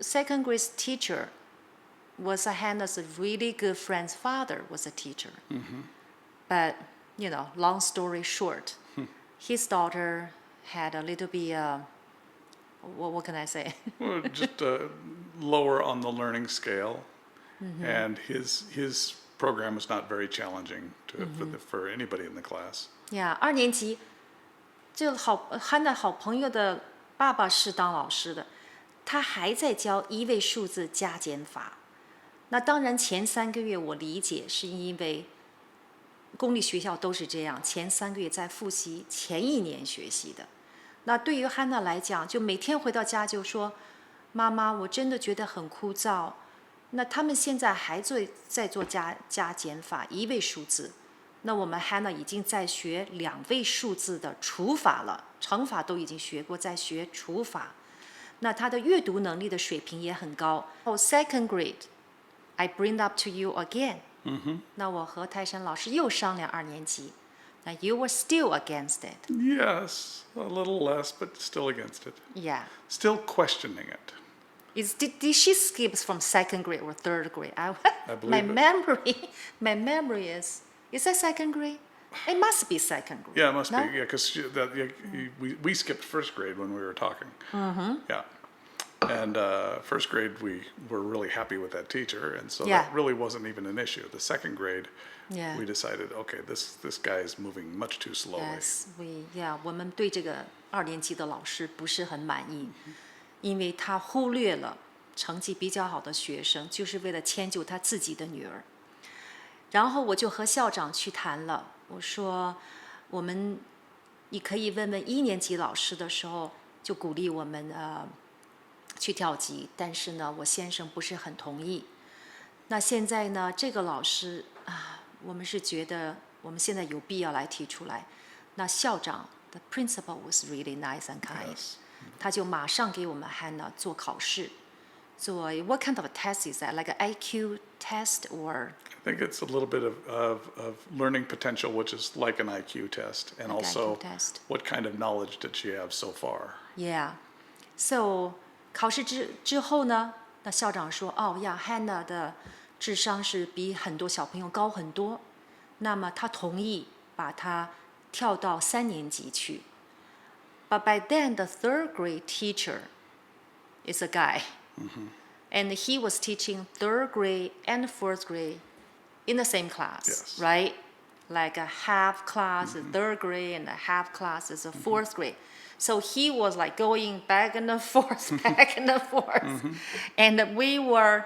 second grade teacher was Hannah's really good friend's father was a teacher. But, long story short, his daughter had a little bit, what can I say? Well, just lower on the learning scale, and his program was not very challenging for anybody in the class. Yeah, 2年级，Hannah 好朋友的爸爸是当老师的，他还在教一位数字加减法。那当然，前3个月我理解是因为公立学校都是这样，前3个月在复习前1年学习的。那对于汉娜来讲，就每天回到家就说：“妈妈，我真的觉得很枯燥。”那他们现在还在做加减法1位数字，那我们汉娜已经在学2位数字的除法了，乘法都已经学过，在学除法。那他的阅读能力的水平也很高。Second grade。I bring up to you again. 那我和泰山老师又商量2年级。那 you were still against it. Yes, a little less, but still against it. Yeah. Still questioning it. Did she skip from second grade or third grade? I believe my memory is that second grade? It must be second grade. Yeah, it must no? be. Yeah, because we skipped first grade when we were talking. Yeah. And first grade, we were really happy with that teacher, and so that really wasn't even an issue. The second grade, we decided, okay, this guy is moving much too slowly. Yes, 我们对这个2年级的老师不是很满意，因为他忽略了成绩比较好的学生，就是为了迁就他自己的女儿。然后我就和校长去谈了，我说，你可以问问1年级老师的时候，就鼓励我们去跳级，但是呢，我先生不是很同意。那现在呢，这个老师我们是觉得我们现在有必要来提出来。那校长 the principal was really nice and kind， 他就马上给我们Hannah做考试，做 what kind of a test is that? Like an IQ test or? I think it's a little bit of learning potential, which is like an IQ test, and like also what kind of knowledge did she have so far? Yeah, so. 考试之后呢，那校长说，Hannah 的智商是比很多小朋友高很多，那么他同意把他跳到3年级去。But by then, the third grade teacher is a guy, and he was teaching third grade and fourth grade in the same class, right? Like a half class is third grade and a half class is a fourth grade. So he was like going back and forth, and we were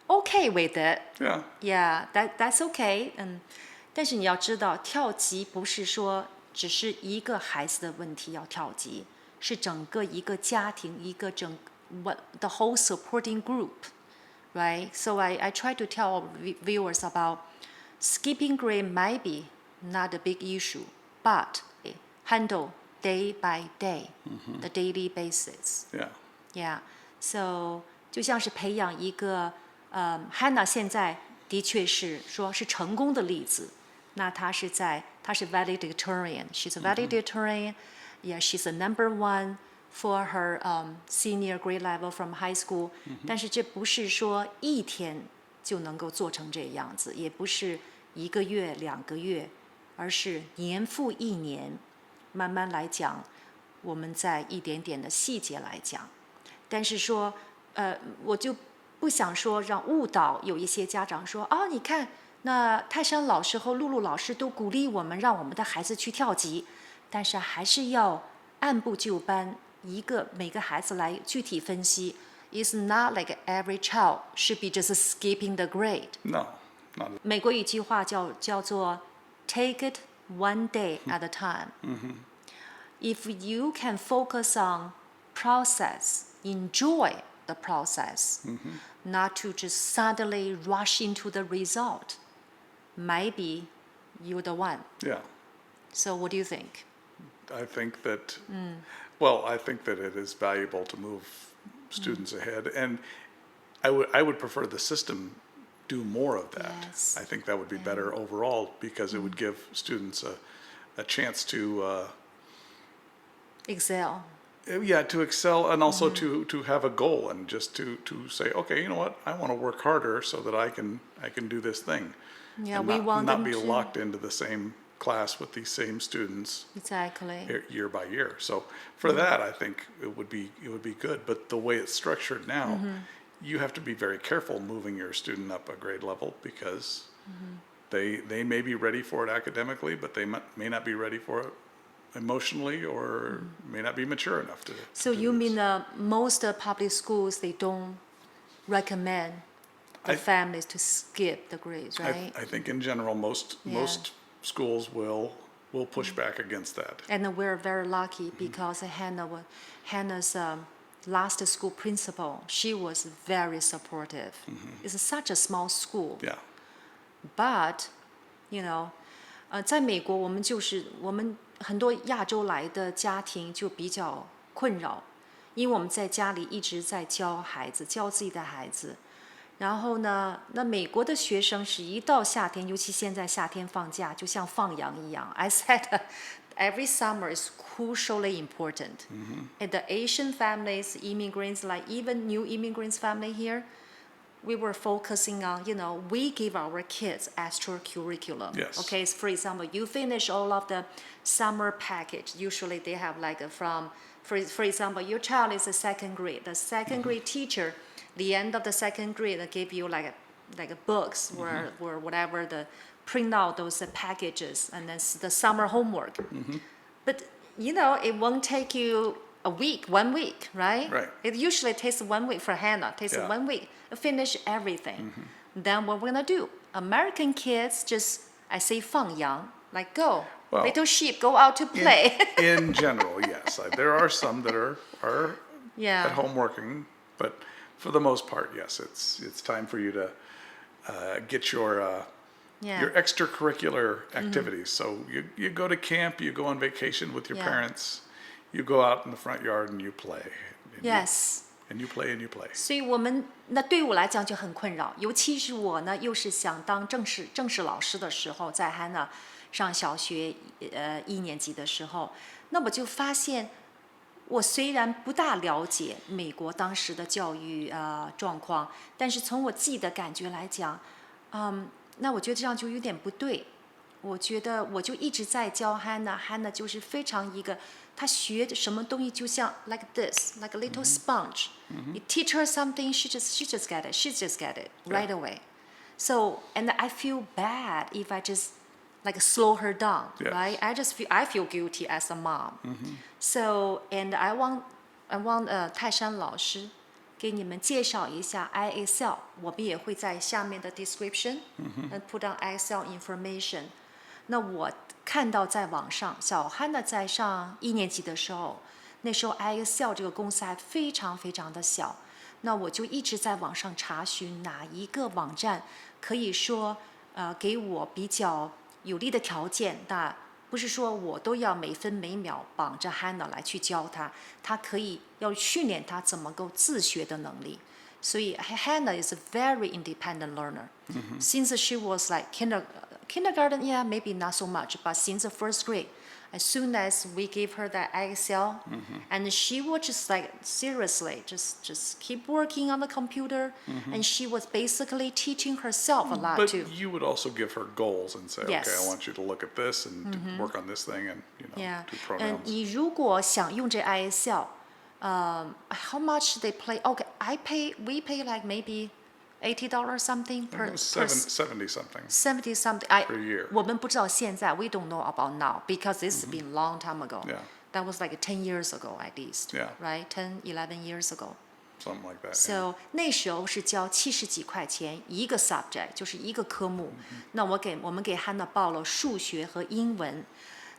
okay with it. Yeah, that's okay. 但是你要知道，跳级不是说只是一个孩子的问题要跳级，是整个一个家庭the whole supporting group, right? So I try to tell viewers about skipping grade might be not a big issue, but handle day by day, the daily basis. Yeah. So 就像是培养一个Hannah 现在的确是说是成功的例子。那她是 valedictorian. She's a valedictorian. Yeah, she's a #1 for her senior grade level from high school. 但是这不是说一天就能够做成这样子，也不是1个月、2个月，而是年复1年。慢慢来讲，我们在一点点的细节来讲，但是说，我就不想说让误导有一些家长说，你看，那泰山老师和露露老师都鼓励我们，让我们的孩子去跳级，但是还是要按部就班，每个孩子来具体分析。It's not like every child should be just skipping the grade. No, not. 美国有一句话叫做 "Take it one day at a time." If you can focus on process, enjoy the process, not to just suddenly rush into the result, maybe you're the one. Yeah. So what do you think? I think that, I think that it is valuable to move students ahead, and I would prefer the system do more of that. Yes. I think that would be better overall because it would give students a chance to Excel. Yeah, to excel and also to have a goal and just to say, okay, you know what, I want to work harder so that I can do this thing. Yeah, and we want them not be to locked into the same class with these same students exactly year by year. So for that, I think it would be good. But the way it's structured now, you have to be very careful moving your student up a grade level because they may be ready for it academically, but they may not be ready for it emotionally or may not be mature enough to. So to you do mean this. Most public schools they don't recommend the families to skip the grades, right? I think in general most schools will push back against that. And we're very lucky because Hannah's last school principal, she was very supportive. It's such a small school. Yeah. But, 在美国我们很多亚洲来的家庭就比较困扰，因为我们在家里一直在教自己的孩子。然后呢，那美国的学生是一到夏天，尤其现在夏天放假，就像放羊一样。I said every summer is crucially important. And the Asian families, immigrants, like even new immigrants family here, we were focusing on, we give our kids extra curriculum. Yes. Okay, so for example, you finish all of the summer package. Usually they have like for example, your child is a second grade. The second grade teacher, the end of the second grade, they give you like a books or whatever, the print out those packages and then the summer homework. But it won't take you a week, 1 week, right? Right. It usually takes 1 week for Hannah. Takes 1 week to finish everything. Then what we're gonna do? American kids just, I say 放羊, like go. Well, little sheep go out to play. In general, yes. There are some that are at home working, but for the most part, yes, it's time for you to get your extracurricular activities. So you go to camp, you go on vacation with your parents, you go out in the front yard and you play. Yes. And you play and you play. 所以那对我来讲就很困扰，尤其是我呢，又是想当正式老师的时候，在Hannah上小学1年级的时候，那我就发现，我虽然不大了解美国当时的教育状况，但是从我自己的感觉来讲，那我觉得这样就有点不对。我觉得我就一直在教Hannah就是非常一个，她学什么东西就像 like this, like a little sponge. You teach her something, she just get it right away. So and I feel bad if I just like slow her down, right? I feel guilty as a mom. So and I want 泰山老师给你们介绍一下 ISL， 我们也会在下面的 description and put on ISL information。那我看到在网上，小Hannah在上1年级的时候，那时候 ISL 这个公司还非常非常的小，那我就一直在网上查询哪一个网站可以说给我比较有利的条件，那不是说我都要每分每秒绑着Hannah来去教她，她可以要训练她怎么够自学的能力。所以Hannah is a very independent learner. Since she was like kindergarten, yeah, maybe not so much, but since the first grade, as soon as we gave her that ISL, and she would just like seriously just keep working on the computer, and she was basically teaching herself a lot too. But you would also give her goals and say, okay, I want you to look at this and work on this thing and do pronouns. 你如果想用这 ISL, how much they pay? Okay, we pay like maybe $80 something per 70 something. 70 something per year. 我们不知道现在 we don't know about now because this has been long time ago. Yeah. That was like 10 years ago at least. Yeah. Right? 10, 11 years ago. Something like that. So 那时候是交70几块钱一个 subject， 就是一个科目。那我们给Hannah报了数学和英文。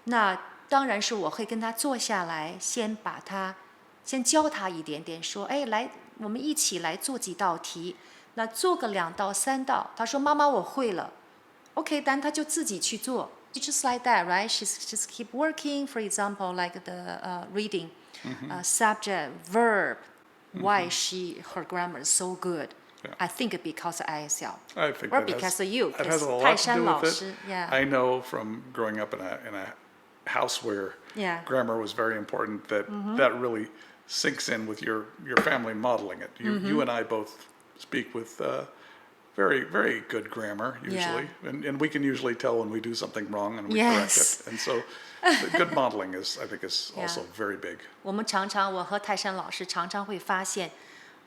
那当然是我会跟她坐下来，先教她一点点，说，哎，来，我们一起来做几道题。那做个2到3道，她说妈妈我会了 ，OK， 但她就自己去做 ，just like that, right? She's just keep working. For example, like the reading, subject, verb. Why her grammar is so good? I think because of ISL. I think or that because of you, that has a lot 泰 to 山 do 老 with 师 it. Yeah. I know from growing up in a house where Yeah. grammar was very important, that really sinks in with your family modeling it. You and I both speak with very, very good grammar usually, and we can usually tell when we do something wrong and we correct it. And so the good modeling I think is also very big. 我们常常，我和泰山老师常常会发现，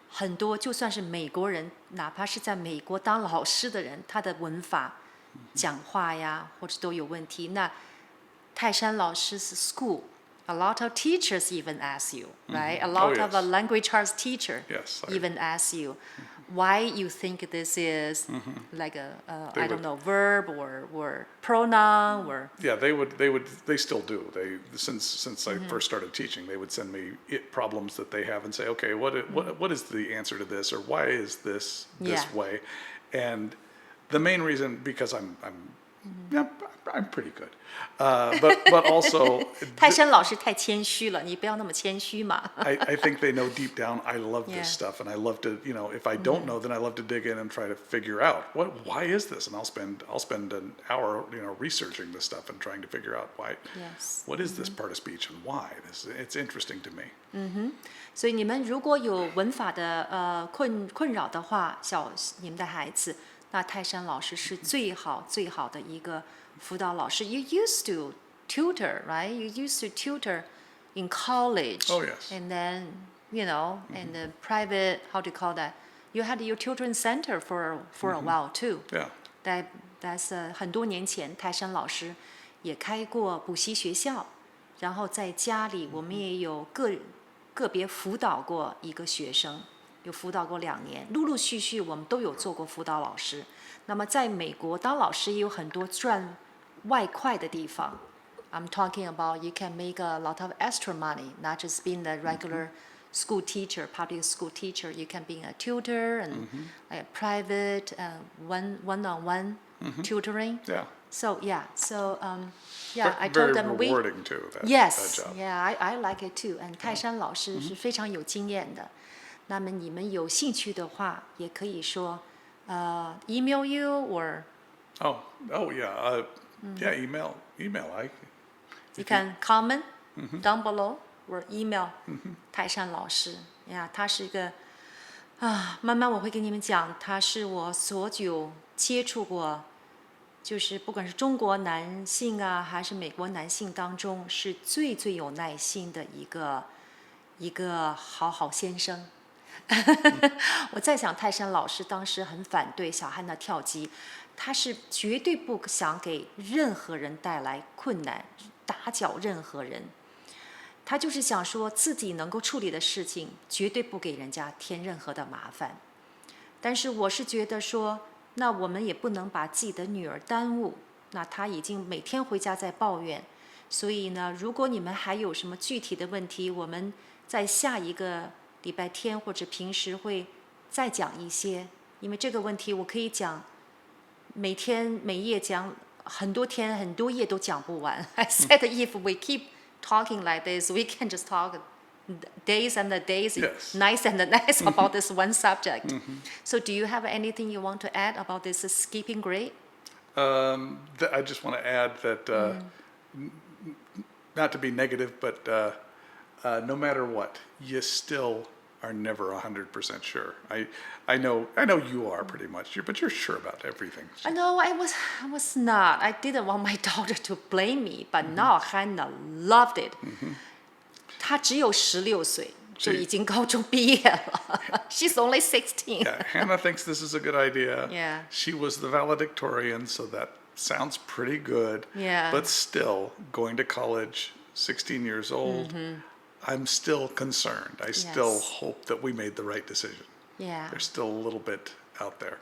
很多就算是美国人，哪怕是在美国当老师的人，他的文法、讲话呀，或者都有问题。那泰山老师是 school。A lot of teachers even ask you, right? A lot of language arts teacher even ask you why you think this is like a I don't know, verb or pronoun or. Yeah, they still do. Since I first started teaching, they would send me problems that they have and say, okay, what is the answer to this, or why is this way? And the main reason, because I'm pretty good, but also 泰山老师太谦虚了，你不要那么谦虚嘛。I think they know deep down I love this stuff, and I love to, if I don't know, then I love to dig in and try to figure out why is this, and I'll spend an hour, researching this stuff and trying to figure out what is this part of speech and why it's interesting to me. 所以你们如果有文法的困扰的话，你们的孩子。那泰山老师是最好的一个辅导老师。You used to tutor, right? You used to tutor in college. Oh yes. And then, in the private, how do you call that? You had your tutoring center for a while too. Yeah. That's 很多年前，泰山老师也开过补习学校，然后在家里我们也有个别辅导过一个学生。有辅导过2年，陆陆续续我们都有做过辅导老师。那么在美国当老师也有很多赚外快的地方。I'm talking about you can make a lot of extra money, not just being the regular school teacher, public school teacher. You can be a tutor and a private one-on-one tutoring. Yeah. So I very told them rewarding too. That job. I like it too. And 泰山老师是非常有经验的。那么你们有兴趣的话，也可以说，email you or. Email. You can comment down below or email 泰山老师。他是一个慢慢我会跟你们讲，他是我所有接触过，就是不管是中国男性啊，还是美国男性当中，是最有耐心的一个好先生。我在想，泰山老师当时很反对小汉娜跳级，他是绝对不想给任何人带来困难，打搅任何人。他就是想说自己能够处理的事情，绝对不给人家添任何的麻烦。但是我是觉得说，那我们也不能把自己的女儿耽误。那她已经每天回家在抱怨，所以呢，如果你们还有什么具体的问题，我们在下一个礼拜天或者平时会再讲一些，因为这个问题我可以讲，每天每页讲很多天很多页都讲不完。I said if we keep talking like this, we can just talk days and days, nights and nights about this one subject. So do you have anything you want to add about this skipping grade? I just want to add that not to be negative, but no matter what, you still are never 100% sure. I know you are pretty much, but you're sure about everything. No, I was not. I didn't want my daughter to blame me, but now Hannah loved it. 她只有16岁就已经高中毕业了。She's only 16. Yeah, Hannah thinks this is a good idea. Yeah. She was the valedictorian, so that sounds pretty good. Yeah. But still, going to college, 16 years old, I'm still concerned. I still hope that we made the right decision. Yeah. There's still a little bit out there.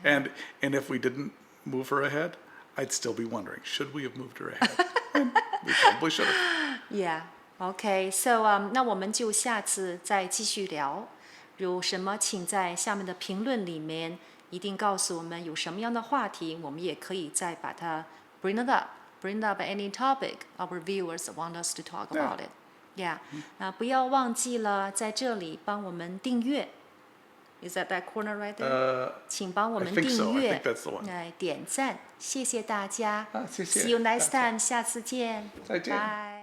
And if we didn't move her ahead, I'd still be wondering, should we have moved her ahead? And we probably should have. Yeah. Okay. So 那我们就下次再继续聊。有什么请在下面的评论里面一定告诉我们有什么样的话题，我们也可以再把它 bring up any topic our viewers want us to talk about it. Yeah. 那不要忘记了在这里帮我们订阅。Is that corner right there? 请帮我们订阅，点赞，谢谢大家。谢谢。See you next time，下次见。再见。Bye.